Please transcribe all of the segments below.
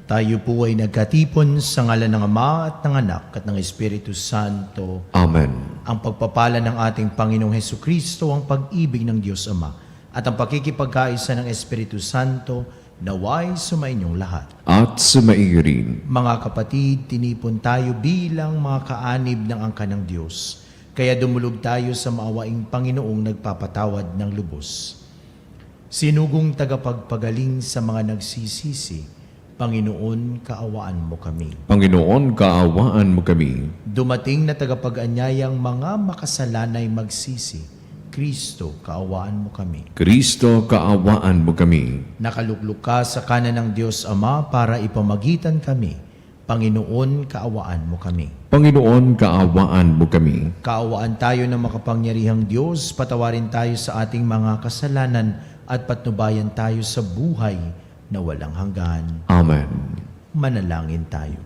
Tayo po ay nagkatipon sa ngalan ng Ama at ng Anak at ng Espiritu Santo. Amen. Ang pagpapala ng ating Panginoong Hesukristo, ang pag-ibig ng Diyos Ama, at ang pakikipagkaisa ng Espiritu Santo, naway sumainyong lahat. At sumaiyo rin. Mga kapatid, tinipon tayo bilang mga kaanib ng angka ng Diyos. Kaya dumulog tayo sa maawaing Panginoong nagpapatawad ng lubos. Sinugong tagapagpagaling sa mga nagsisisi, Panginoon, kaawaan mo kami. Panginoon, kaawaan mo kami. Dumating na tagapag-anyayang mga makasalanay magsisi, Kristo, kaawaan mo kami. Kristo, kaawaan mo kami. Nakalukluk ka sa kanan ng Diyos Ama para ipamagitan kami. Panginoon, kaawaan mo kami. Panginoon, kaawaan mo kami. Kaawaan tayo ng makapangyarihang Diyos, patawarin tayo sa ating mga kasalanan at patnubayan tayo sa buhay na walang hanggan. Amen. Manalangin tayo.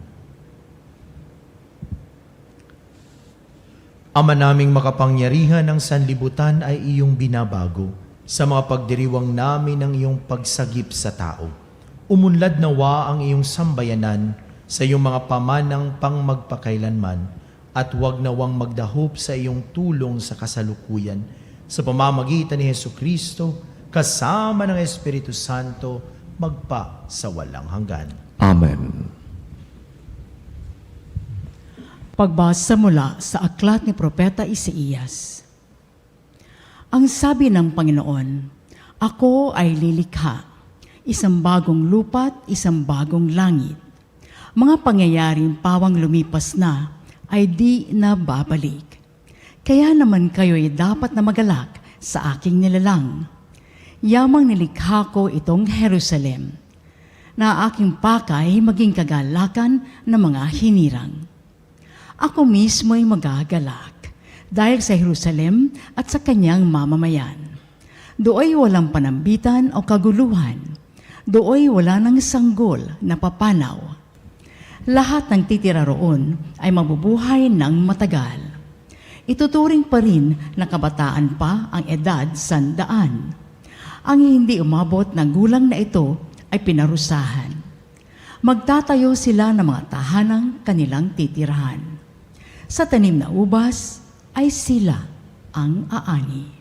Ama naming makapangyarihan, ng sanlibutan ay iyong binabago sa mga pagdiriwang namin ng iyong pagsagip sa tao. Umunlad nawa ang iyong sambayanan sa iyong mga pamanang pangmagpakailanman at huwag nawang magdahop sa iyong tulong sa kasalukuyan sa pamamagitan ni Hesukristo kasama ng Espiritu Santo magpa sa walang hanggan. Amen. Pagbasa mula sa aklat ni Propeta Isaías. Ang sabi ng Panginoon, ako ay lilikha, isang bagong lupa't isang bagong langit. Mga pangyayaring pawang lumipas na ay di na babalik. Kaya naman kayo'y dapat na magalak sa aking nilalang. Yamang nilikha ko itong Jerusalem, na aking pakay maging kagalakan ng mga hinirang. Ako mismo'y magagalak dahil sa Jerusalem at sa kanyang mamamayan. Dooy walang panambitan o kaguluhan. Dooy wala ng sanggol na papanaw. Lahat ng titira roon ay mabubuhay ng matagal. Ituturing pa rin na kabataan pa ang edad 100. Ang hindi umabot ng gulang na ito ay pinarusahan. Magtatayo sila ng mga tahanang kanilang titirahan. Sa tanim na ubas ay sila ang aani.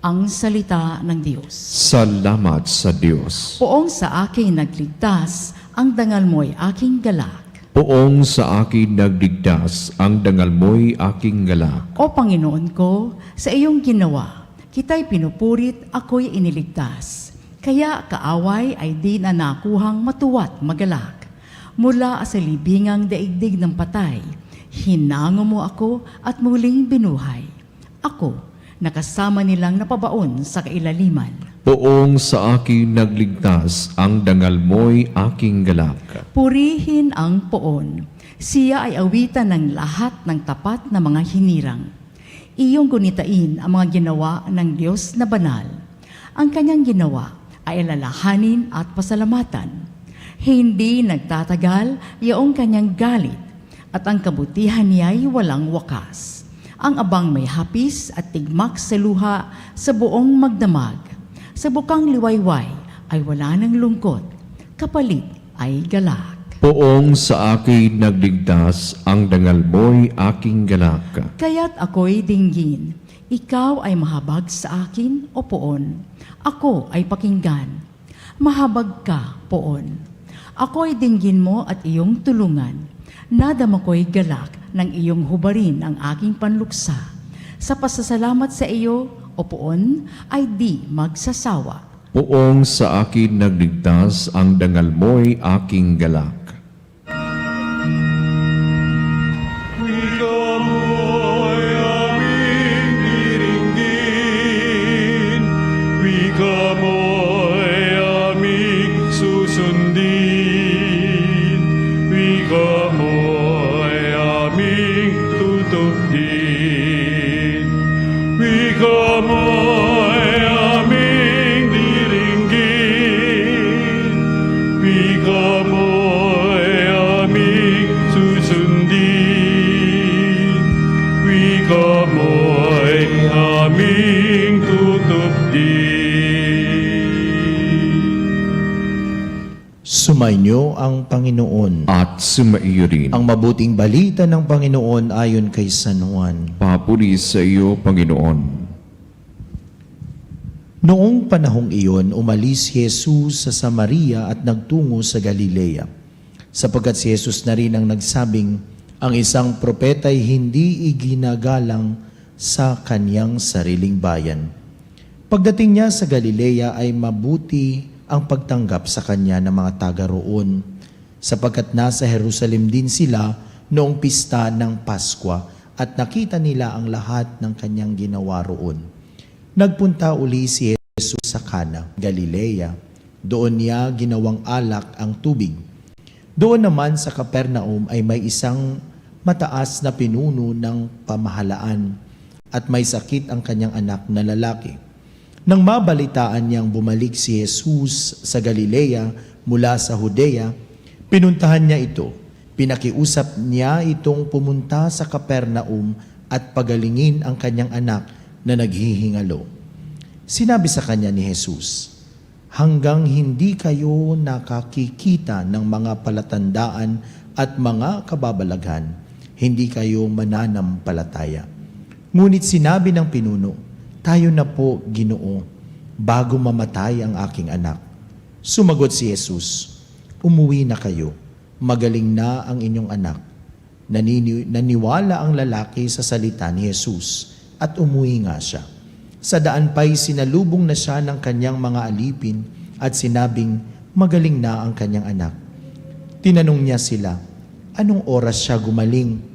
Ang salita ng Diyos. Salamat sa Diyos. Poong sa akin nagligtas, ang dangal mo'y aking galak. Poong sa akin nagligtas, ang dangal mo'y aking galak. O Panginoon ko, sa iyong ginawa, kita'y pinupurit, ako'y iniligtas. Kaya kaaway ay di na nakuhang matuwa't magalak. Mula sa libingang daigdig ng patay, hinango mo ako at muling binuhay. Ako, nakasama nilang napabaon sa kailaliman. Poong sa akin nagligtas, ang dangal mo'y aking galak. Purihin ang poon. Siya ay awitan ng lahat ng tapat na mga hinirang. Iyong gunitain ang mga ginawa ng Diyos na banal. Ang kanyang ginawa ay alalahanin at pasalamatan. Hindi nagtatagal yaong kanyang galit at ang kabutihan niya'y walang wakas. Ang abang may hapis at tigmak sa luha sa buong magdamag. Sa bukang liwayway ay wala ng lungkot, kapalit ay galak. Poong sa akin nagligtas, ang dangal mo'y aking galak. Kaya't ako'y dinggin, ikaw ay mahabag sa akin o poon. Ako ay pakinggan, mahabag ka poon. Ako'y dinggin mo at iyong tulungan. Nadama ko'y galak ng iyong hubarin ang aking panluksa. Sa pasasalamat sa iyo o poon ay di magsasawa. Poong sa akin nagligtas, ang dangal mo'y aking galak. Sumainyo ang Panginoon. At sumaiyo rin. Ang mabuting balita ng Panginoon ayon kay San Juan. Papuri sa iyo, Panginoon. Noong panahong iyon, umalis si Jesus sa Samaria at nagtungo sa Galilea. Sapagkat si Jesus na rin ang nagsabing, ang isang propeta ay hindi iginagalang sa kanyang sariling bayan. Pagdating niya sa Galilea ay mabuti ang pagtanggap sa kanya ng mga taga roon, sapagkat nasa Jerusalem din sila noong pista ng Paskwa at nakita nila ang lahat ng kanyang ginawa roon. Nagpunta uli si Jesus sa Cana, Galilea. Doon niya ginawang alak ang tubig. Doon naman sa Capernaum ay may isang mataas na pinuno ng pamahalaan at may sakit ang kanyang anak na lalaki. Nang mabalitaan niyang bumalik si Jesus sa Galilea mula sa Judea, pinuntahan niya ito. Pinakiusap niya itong pumunta sa Capernaum at pagalingin ang kanyang anak na naghihingalo. Sinabi sa kanya ni Jesus, hanggang hindi kayo nakakikita ng mga palatandaan at mga kababalaghan, hindi kayo mananampalataya. Ngunit sinabi ng pinuno, tayo na po, Ginoo, bago mamatay ang aking anak. Sumagot si Jesus, umuwi na kayo, magaling na ang inyong anak. Naniwala ang lalaki sa salita ni Jesus at umuwi nga siya. Sa daan pa'y sinalubong na siya ng kanyang mga alipin at sinabing magaling na ang kanyang anak. Tinanong niya sila, anong oras siya gumaling?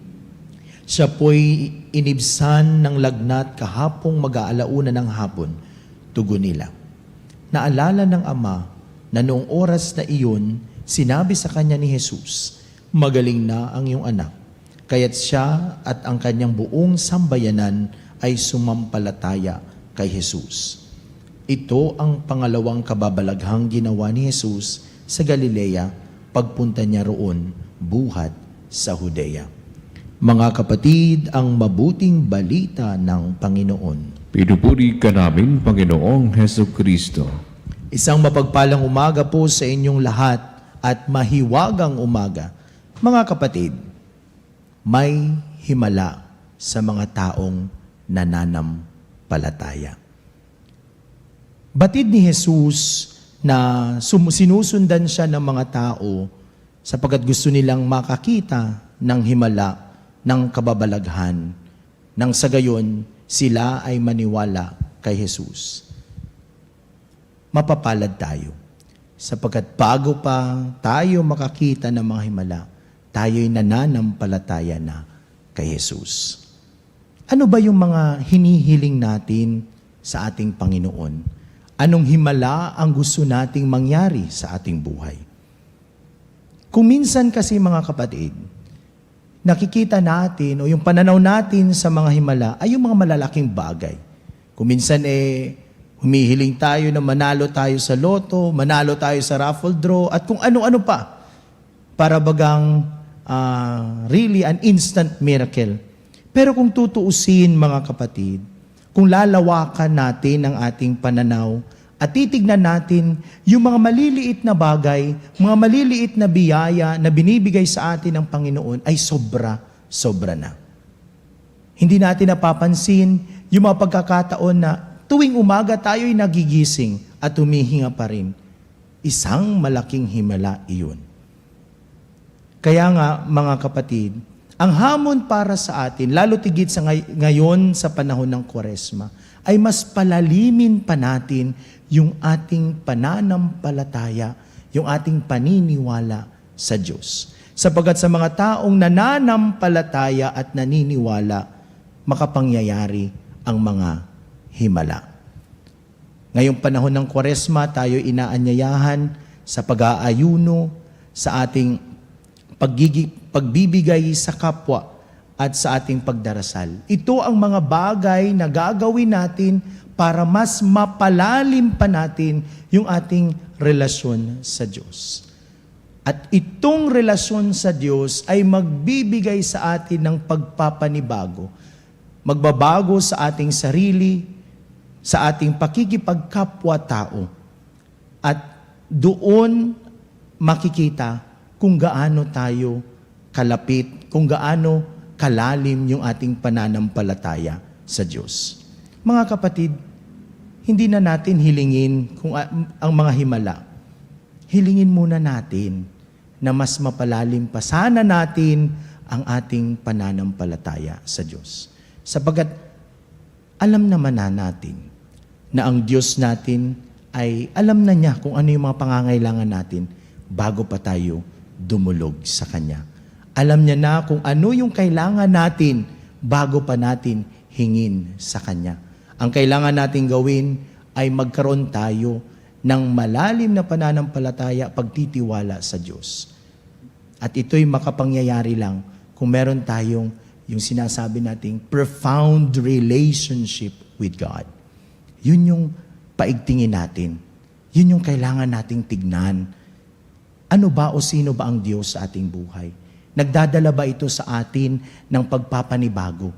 Siya po'y inibsan ng lagnat kahapong mag-aalauna ng hapon. Tugon nila. Naalala ng ama na noong oras na iyon, sinabi sa kanya ni Jesus, magaling na ang iyong anak. Kaya't siya at ang kanyang buong sambayanan ay sumampalataya kay Jesus. Ito ang pangalawang kababalaghang ginawa ni Jesus sa Galilea pagpunta niya roon buhat sa Judea. Mga kapatid, ang mabuting balita ng Panginoon. Pinupuri ka namin, Panginoong Heso Kristo. Isang mapagpalang umaga po sa inyong lahat at mahiwagang umaga. Mga kapatid, may himala sa mga taong nananampalataya. Batid ni Jesus na sinusundan siya ng mga tao sapagkat gusto nilang makakita ng himala ng kababalaghan, nang sa gayon sila ay maniwala kay Jesus. Mapapalad tayo, sapagkat bago pa tayo makakita ng mga himala, tayo'y nananampalataya na kay Jesus. Ano ba yung mga hinihiling natin sa ating Panginoon? Anong himala ang gusto nating mangyari sa ating buhay? Kung minsan kasi mga kapatid, nakikita natin o yung pananaw natin sa mga himala ay yung mga malalaking bagay. Kung minsan humihiling tayo na manalo tayo sa loto, manalo tayo sa raffle draw, at kung ano-ano pa. Para bagang really an instant miracle. Pero kung tutuusin mga kapatid, kung lalawakan natin ang ating pananaw at titignan natin yung mga maliliit na bagay, mga maliliit na biyaya na binibigay sa atin ng Panginoon ay sobra na. Hindi natin napapansin yung mga pagkakataon na tuwing umaga tayo'y nagigising at humihinga pa rin. Isang malaking himala iyon. Kaya nga mga kapatid, ang hamon para sa atin, lalo tigit sa ngayon sa panahon ng Kwaresma, ay mas palalimin pa natin yung ating pananampalataya, yung ating paniniwala sa Diyos. Sapagkat sa mga taong nananampalataya at naniniwala, makapangyayari ang mga himala. Ngayong panahon ng Kwaresma, tayo inaanyayahan sa pag-aayuno, sa ating pagbibigay sa kapwa at sa ating pagdarasal. Ito ang mga bagay na gagawin natin para mas mapalalim pa natin yung ating relasyon sa Diyos. At itong relasyon sa Diyos ay magbibigay sa atin ng pagpapanibago. Magbabago sa ating sarili, sa ating pakikipagkapwa-tao. At doon makikita kung gaano tayo kalapit, kung gaano kalalim yung ating pananampalataya sa Diyos. Mga kapatid, hindi na natin hilingin kung ang mga himala. Hilingin muna natin na mas mapalalim pa sana natin ang ating pananampalataya sa Diyos. Sapagkat alam naman na natin na ang Diyos natin ay alam na niya kung ano yung mga pangangailangan natin bago pa tayo dumulog sa Kanya. Alam niya na kung ano yung kailangan natin bago pa natin hingin sa Kanya. Ang kailangan natin gawin ay magkaroon tayo ng malalim na pananampalataya, pagtitiwala sa Diyos. At ito'y makapangyayari lang kung meron tayong yung sinasabi nating profound relationship with God. Yun yung paigtingin natin. Yun yung kailangan nating tignan. Ano ba o sino ba ang Diyos sa ating buhay? Nagdadala ba ito sa atin ng pagpapanibago?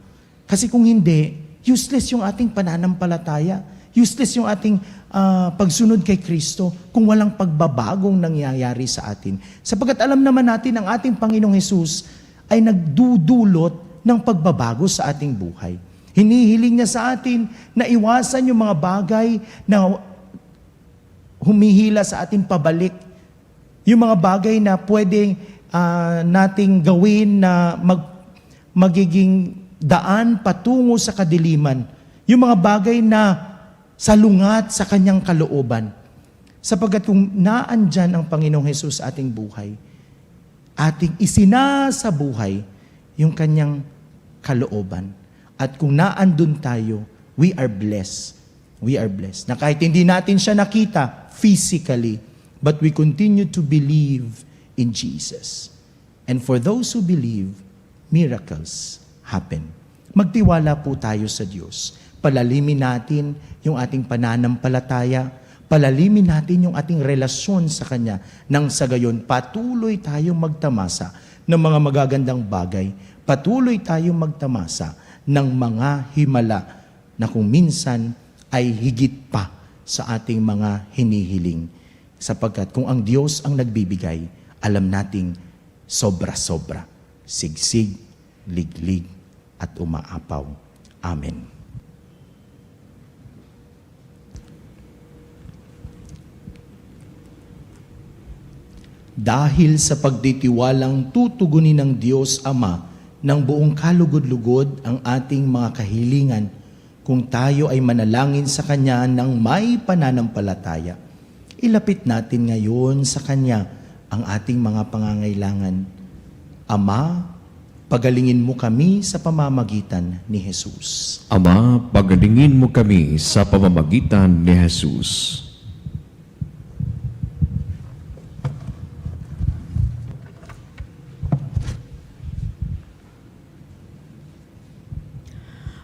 Kasi kung hindi, useless yung ating pananampalataya. Useless yung ating pagsunod kay Kristo kung walang pagbabagong nangyayari sa atin. Sapagkat alam naman natin ang ating Panginoong Hesus ay nagdudulot ng pagbabago sa ating buhay. Hinihiling niya sa atin na iwasan yung mga bagay na humihila sa atin pabalik. Yung mga bagay na pwedeng nating gawin na magiging daan patungo sa kadiliman. Yung mga bagay na salungat sa kanyang kalooban. Sapagkat kung naandyan ang Panginoong Hesus sa ating buhay, ating isinasabuhay yung kanyang kalooban. At kung naandun tayo, we are blessed. We are blessed. Na kahit hindi natin siya nakita physically, but we continue to believe in Jesus. And for those who believe, miracles happen. Magtiwala po tayo sa Diyos. Palalimin natin yung ating pananampalataya. Palalimin natin yung ating relasyon sa Kanya. Nang sa gayon, patuloy tayong magtamasa ng mga magagandang bagay. Patuloy tayong magtamasa ng mga himala na kung minsan ay higit pa sa ating mga hinihiling. Sapagkat kung ang Diyos ang nagbibigay, alam nating sobra-sobra, sigsig, liglig, at umaapaw. Amen. Dahil sa pagtitiwalang tutugunin ng Diyos Ama ng buong kalugod-lugod ang ating mga kahilingan, kung tayo ay manalangin sa Kanya ng may pananampalataya, ilapit natin ngayon sa Kanya ang ating mga pangangailangan. Ama, pagalingin mo kami sa pamamagitan ni Jesus. Ama, pagalingin mo kami sa pamamagitan ni Jesus.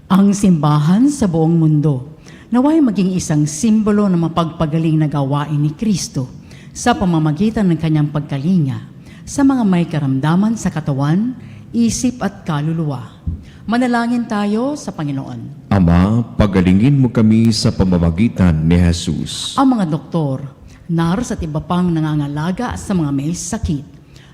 Ang simbahan sa buong mundo naway maging isang simbolo ng mapagpagaling na gawain ni Kristo sa pamamagitan ng kanyang pagkalinga sa mga may karamdaman sa katawan, isip at kaluluwa. Manalangin tayo sa Panginoon. Ama, pagalingin mo kami sa pamamagitan ni Jesus. Ang mga doktor, nurse at iba pang nangangalaga sa mga may sakit,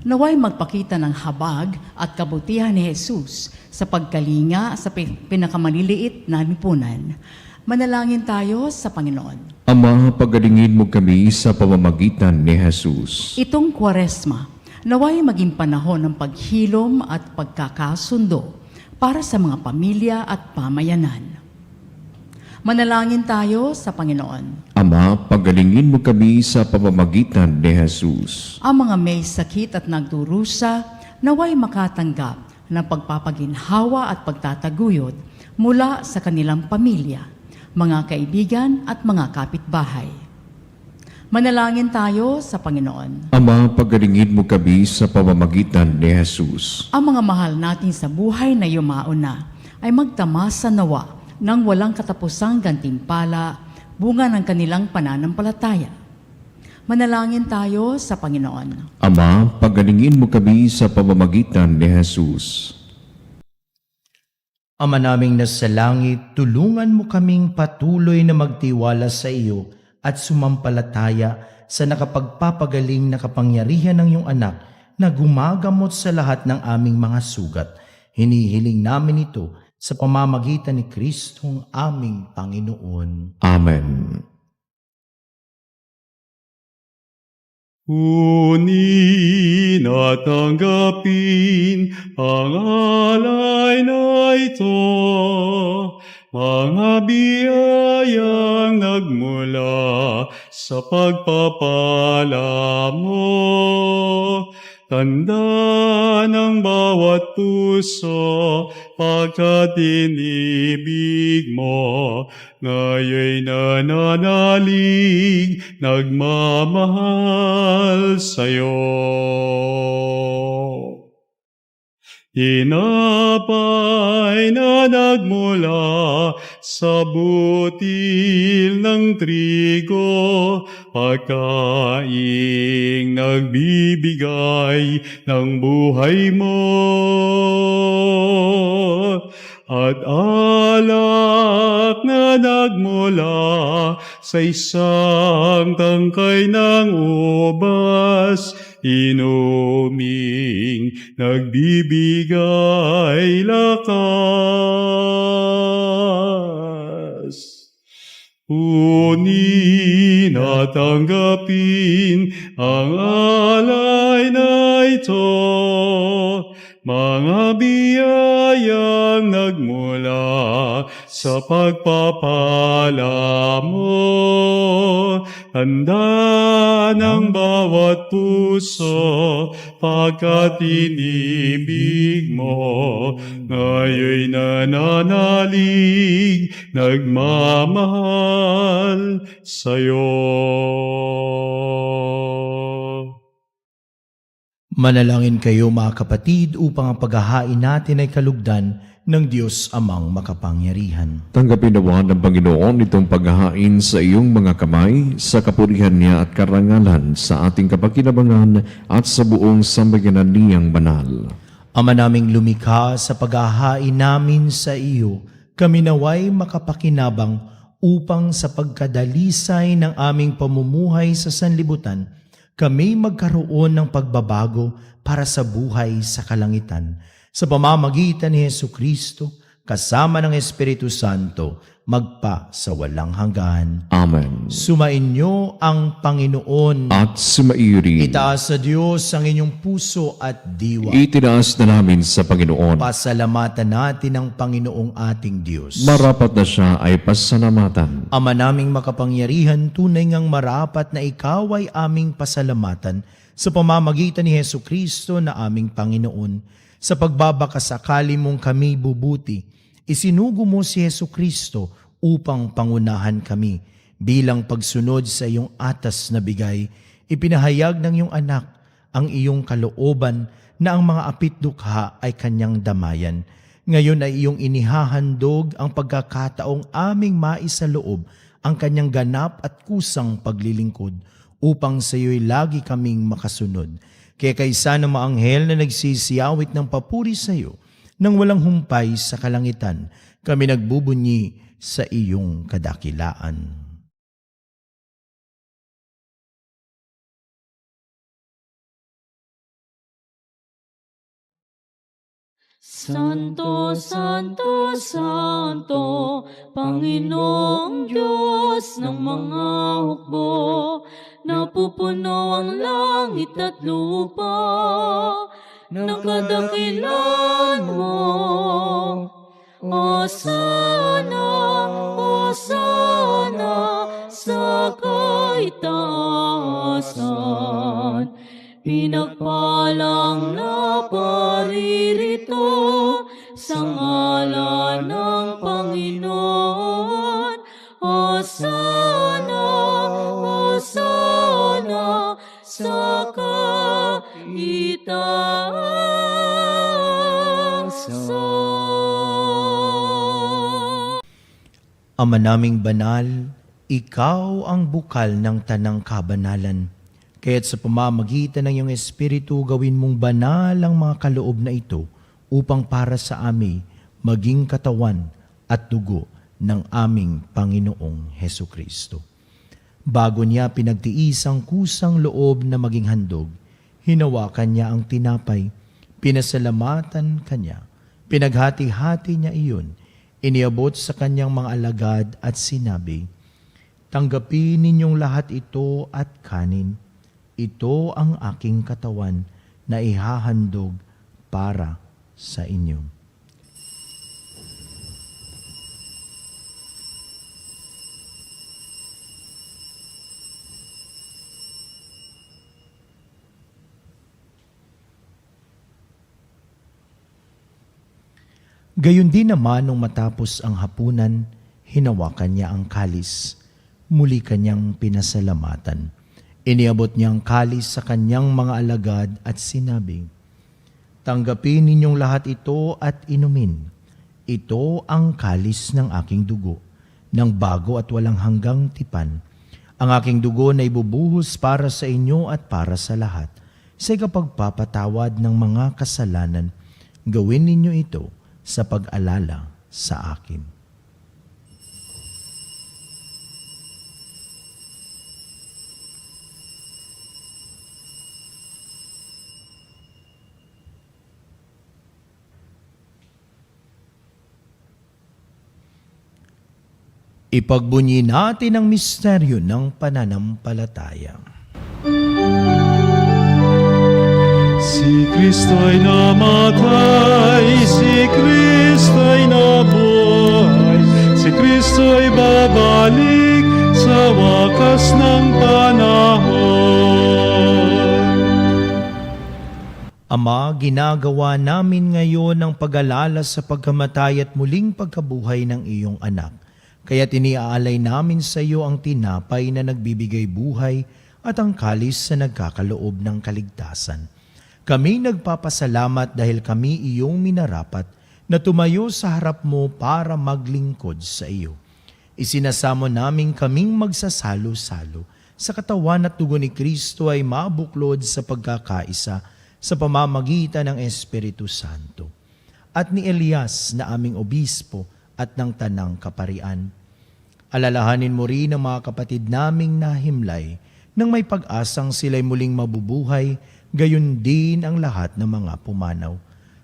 naway magpakita ng habag at kabutihan ni Jesus sa pagkalinga sa pinakamaliliit na lipunan. Manalangin tayo sa Panginoon. Ama, pagalingin mo kami sa pamamagitan ni Jesus. Itong Kwaresma, naway maging panahon ng paghilom at pagkakasundo para sa mga pamilya at pamayanan. Manalangin tayo sa Panginoon. Ama, pagalingin mo kami sa pamamagitan ni Jesus. Ang mga may sakit at nagdurusa, naway makatanggap ng pagpapaginhawa at pagtataguyod mula sa kanilang pamilya, mga kaibigan at mga kapitbahay. Manalangin tayo sa Panginoon. Ama, pagalingin mo kami sa pamamagitan ni Jesus. Ang mga mahal natin sa buhay na yumaon na ay magtamasa nawa ng walang katapusang gantimpala, bunga ng kanilang pananampalataya. Manalangin tayo sa Panginoon. Ama, pagalingin mo kami sa pamamagitan ni Jesus. Ama naming nasa langit, tulungan mo kaming patuloy na magtiwala sa iyo at sumampalataya sa nakapagpapagaling na kapangyarihan ng iyong anak na gumagamot sa lahat ng aming mga sugat. Hinihiling namin ito sa pamamagitan ni Kristong aming Panginoon. Amen. Kunin at tanggapin ang alay na ito, mga biyayang nagmula sa pagpapala mo. Tanda ng bawat puso pagkat inibig mo, ngayon nananalig, nagmamahal sa'yo. Tinapay na nagmula sa butil ng trigo, pagkaing nagbibigay ng buhay mo. At alak na nagmula sa isang tangkay ng ubas, inuming nagbibigay lakas. Kunin at tanggapin ang alay na ito, mga biyayang nagmula sa pagpapala mo. Tanda ng bawat puso pagkat inibig mo, ngayon nananalig, nagmamahal sa'yo. Manalangin kayo mga kapatid upang ang paghahain natin ay kalugdan ng Diyos Amang makapangyarihan. Tanggapin nawa ng Panginoon itong paghahain sa iyong mga kamay, sa kapurihan niya at karangalan sa ating kapakinabangan at sa buong sambayanan niyang banal. Ama naming lumikha, sa paghahain namin sa iyo, kami naway makapakinabang upang sa pagkadalisay ng aming pamumuhay sa sanlibutan, kami magkaroon ng pagbabago para sa buhay sa kalangitan. Sa pamamagitan ni Jesucristo, kasama ng Espiritu Santo, magpa sa walang hanggan. Amen. Sumainyo ang Panginoon. At sumaiyo rin. Itaas sa Diyos ang inyong puso at diwa. Itinaas na namin sa Panginoon. Pasalamatan natin ang Panginoong ating Diyos. Marapat na siya ay pasalamatan. Ama naming makapangyarihan, tunay ngang marapat na ikaw ay aming pasalamatan sa pamamagitan ni Jesucristo na aming Panginoon. Sa pagbabakasakali mong kami bubuti, isinugo mo si Jesucristo upang pangunahan kami. Bilang pagsunod sa iyong atas na bigay, ipinahayag ng iyong anak ang iyong kalooban na ang mga apitdukha ay kanyang damayan. Ngayon ay iyong inihahandog ang pagkakataong aming maisaloob ang kanyang ganap at kusang paglilingkod upang sa iyo'y lagi kaming makasunod. Kaya kaysa ng mga anghel na nagsisiyawit ng papuri sa iyo, nang walang humpay sa kalangitan, kami nagbubunyi sa iyong kadakilaan. Santo, Santo, Santo, Panginoong Diyos ng mga hukbo, napupuno ang langit at lupa ng kadakilan mo. Hosana, Hosana sa kaitaasan, pinagpalang na paririto sa ngalan ng Panginoon. Hosana, Hosana sa kaitaasan. Ama naming banal, ikaw ang bukal ng tanang kabanalan. Kaya't sa pamamagitan ng iyong Espiritu, gawin mong banal ang mga kaloob na ito upang para sa amin maging katawan at dugo ng aming Panginoong Hesukristo. Bago niya pinagtiis ang kusang loob na maging handog, hinawakan niya ang tinapay, pinasalamatan kanya, pinaghati-hati niya iyon, iniabot sa kanyang mga alagad at sinabi, "Tanggapin ninyong lahat ito at kanin. Ito ang aking katawan na ihahandog para sa inyo." Gayon din naman nung matapos ang hapunan, hinawakan niya ang kalis. Muli kanyang pinasalamatan. Iniabot niya ang kalis sa kanyang mga alagad at sinabi, "Tanggapin ninyong lahat ito at inumin. Ito ang kalis ng aking dugo, ng bago at walang hanggang tipan. Ang aking dugo na ibubuhos para sa inyo at para sa lahat. Sa ikapagpapatawad ng mga kasalanan, gawin ninyo ito sa pag-alala sa akin." Ipagbunyi natin ang misteryo ng pananampalataya. Si Kristo'y namatay, si Kristo'y nabuhay, si Kristo'y babalik sa wakas ng panahon. Ama, ginagawa namin ngayon ang pag-alala sa pagkamatay at muling pagkabuhay ng iyong anak. Kaya tiniaalay namin sa iyo ang tinapay na nagbibigay buhay at ang kalis na nagkakaloob ng kaligtasan. Kami nagpapasalamat dahil kami iyong minarapat na tumayo sa harap mo para maglingkod sa iyo. Isinasamo namin kaming magsasalo-salo sa katawan at dugo ni Kristo ay mabuklod sa pagkakaisa sa pamamagitan ng Espiritu Santo at ni Elias na aming obispo at ng tanang kaparian. Alalahanin mo rin ang mga kapatid naming nahimlay nang may pag-asang sila'y muling mabubuhay, gayon din ang lahat ng mga pumanaw.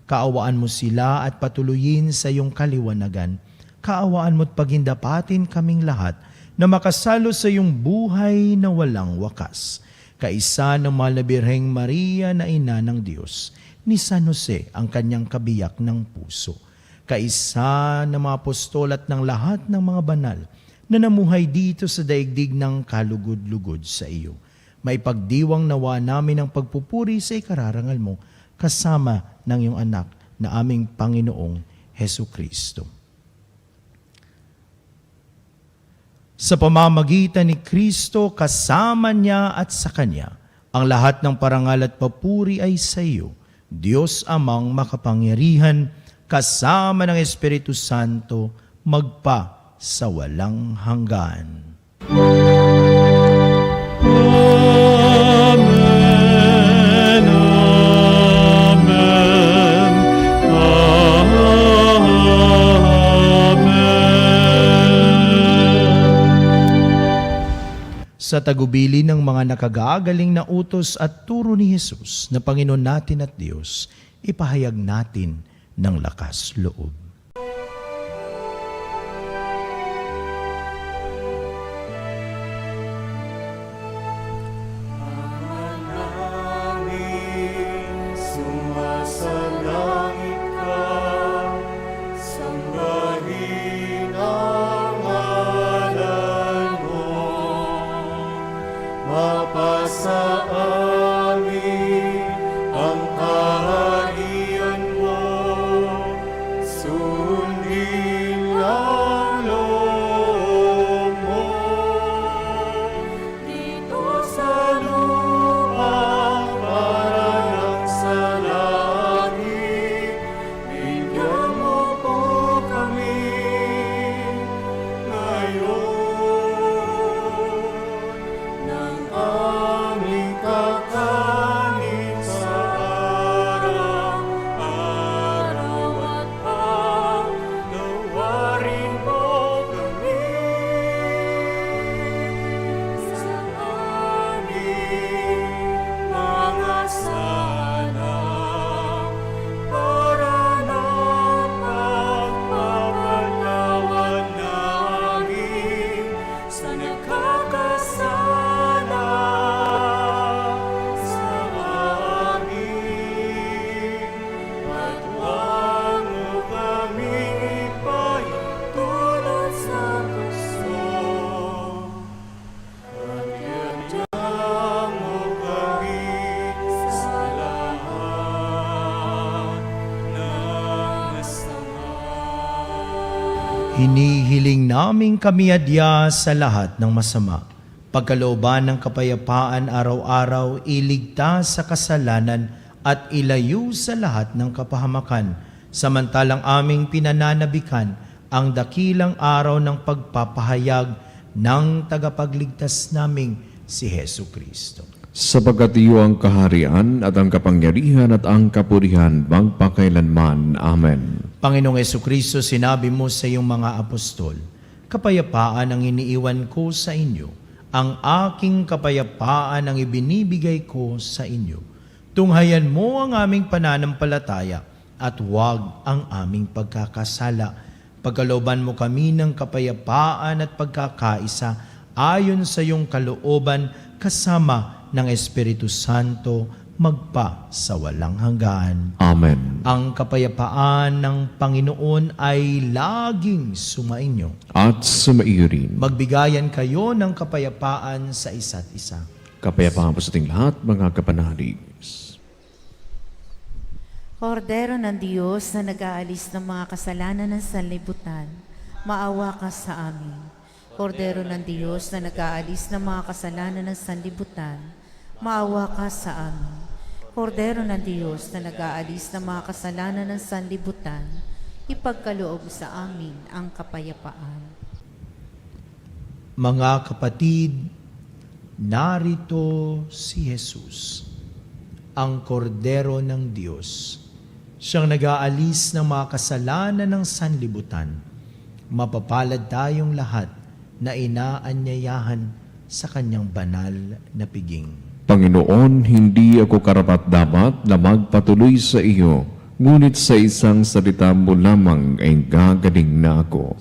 Kaawaan mo sila at patuloyin sa iyong kaliwanagan. Kaawaan mo't pagindapatin kaming lahat na makasalo sa iyong buhay na walang wakas. Kaisa ng mahal na Birheng Maria na ina ng Diyos, ni San Jose ang kanyang kabiyak ng puso. Kaisa ng mga apostol at ng lahat ng mga banal na namuhay dito sa daigdig ng kalugod-lugod sa iyo. May pagdiwang nawa namin ang pagpupuri sa ikararangal mo kasama ng iyong anak na aming Panginoong Hesu Kristo. Sa pamamagitan ni Kristo, kasama niya at sa Kanya, ang lahat ng parangal at papuri ay sa iyo, Diyos Amang makapangyarihan, kasama ng Espiritu Santo, magpa sa walang hanggan. Amen, amen, amen. Sa tagubili ng mga nakagagaling na utos at turo ni Jesus na Panginoon natin at Diyos, ipahayag natin ng lakas loob. Sumasalangit ka, sambahin ang ngalan mo, mapasa amin ang kaharian mo, Hinihiling naming kamiadya sa lahat ng masama. Pagkalooban ng kapayapaan araw-araw, iligtas sa kasalanan at ilayo sa lahat ng kapahamakan. Samantalang aming pinananabikan ang dakilang araw ng pagpapahayag ng tagapagligtas naming si Hesu Kristo. Sapagkat iyo ang kaharian at ang kapangyarihan at ang kapurihan magpakailanman. Amen. Panginoong Jesucristo, sinabi mo sa iyong mga apostol, kapayapaan ang iniiwan ko sa inyo, ang aking kapayapaan ang ibinibigay ko sa inyo. Tunghayan mo ang aming pananampalataya at huwag ang aming pagkakasala. Pagkalooban mo kami ng kapayapaan at pagkakaisa ayon sa iyong kalooban kasama ng Espiritu Santo magpa sa walang hanggan. Amen. Ang kapayapaan ng Panginoon ay laging sumainyo. At sumaiyo rin. Magbigayan kayo ng kapayapaan sa isa't isa. Kapayapaan po sa ating lahat, mga kapanalig. Kordero ng Diyos na nag-aalis ng mga kasalanan ng sanlibutan, maawa ka sa amin. Kordero ng Diyos na nag-aalis ng mga kasalanan ng sanlibutan, maawa ka sa amin. Kordero ng Diyos na nag-aalis ng mga kasalanan ng sanlibutan, ipagkaloob sa amin ang kapayapaan. Mga kapatid, narito si Jesus, ang kordero ng Diyos. Siyang nag-aalis ng mga kasalanan ng sanlibutan. Mapapalad tayong lahat na inaanyayahan sa kanyang banal na piging. Panginoon, hindi ako karapat-dapat na magpatuloy sa iyo, ngunit sa isang salita mo lamang ay gagaling na ako.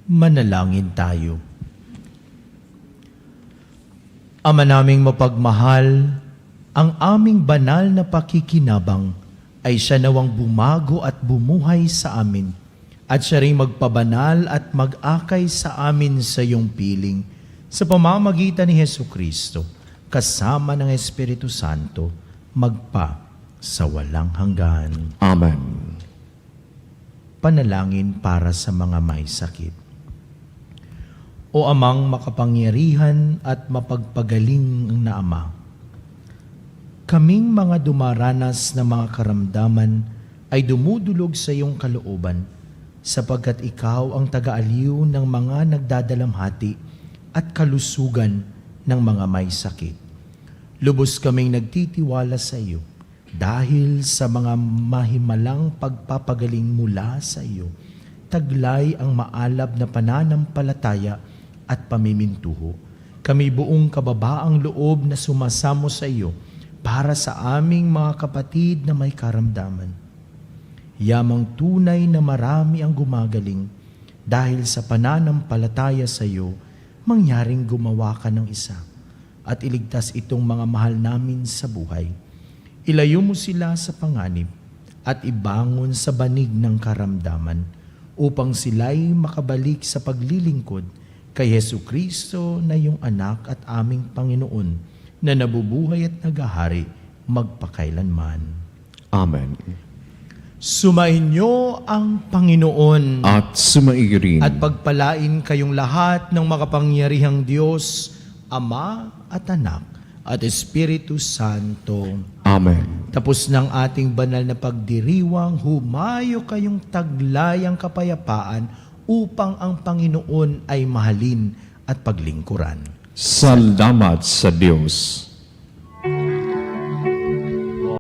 Manalangin tayo. Ama naming mapagmahal, ang aming banal na pakikinabang ay siya nawang bumago at bumuhay sa amin at siya rin magpabanal at mag-akay sa amin sa iyong piling sa pamamagitan ni Hesu Kristo kasama ng Espiritu Santo magpa sa walang hanggan. Amen. Panalangin para sa mga may sakit. O Amang makapangyarihan at mapagpagaling na Ama, kaming mga dumaranas ng mga karamdaman ay dumudulog sa iyong kalooban, sapagkat ikaw ang taga-aliw ng mga nagdadalamhati at kalusugan ng mga may sakit. Lubos kaming nagtitiwala sa iyo dahil sa mga mahimalang pagpapagaling mula sa iyo. Taglay ang maalab na pananampalataya at pamimintuho. Kami buong kababaang loob na sumasamo sa iyo para sa aming mga kapatid na may karamdaman. Yamang tunay na marami ang gumagaling dahil sa pananampalataya sa iyo, mangyaring gumawa ka ng isa at iligtas itong mga mahal namin sa buhay. Ilayo mo sila sa panganib at ibangon sa banig ng karamdaman upang sila'y makabalik sa paglilingkod kay Jesucristo na iyong anak at aming Panginoon na nabubuhay at naghahari magpakailanman. Amen. Sumainyo ang Panginoon At sumaiyo rin at pagpalain kayong lahat ng makapangyarihang Diyos, Ama at Anak at Espiritu Santo. Amen. Tapos ng ating banal na pagdiriwang, humayo kayong taglayang kapayapaan upang ang Panginoon ay mahalin at paglingkuran. Salamat sa Diyos.